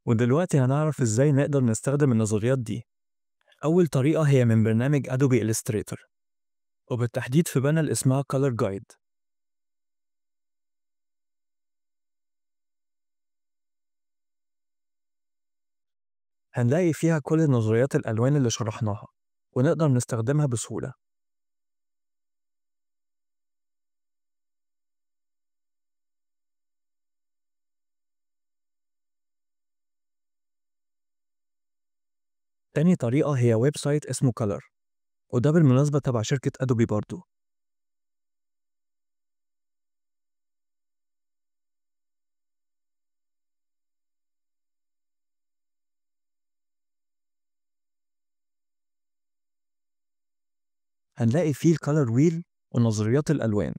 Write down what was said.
ودلوقتي هنعرف إزاي نقدر نستخدم النظريات دي. أول طريقة هي من برنامج أدوبي إليستريتور، وبالتحديد في بانل اسمها Color Guide. هنلاقي فيها كل نظريات الألوان اللي شرحناها، ونقدر نستخدمها بسهولة. تاني طريقة هي ويب سايت اسمه Color، وده بالمناسبة تبع شركة أدوبي برضو. هنلاقي فيه الكالر ويل ونظريات الألوان،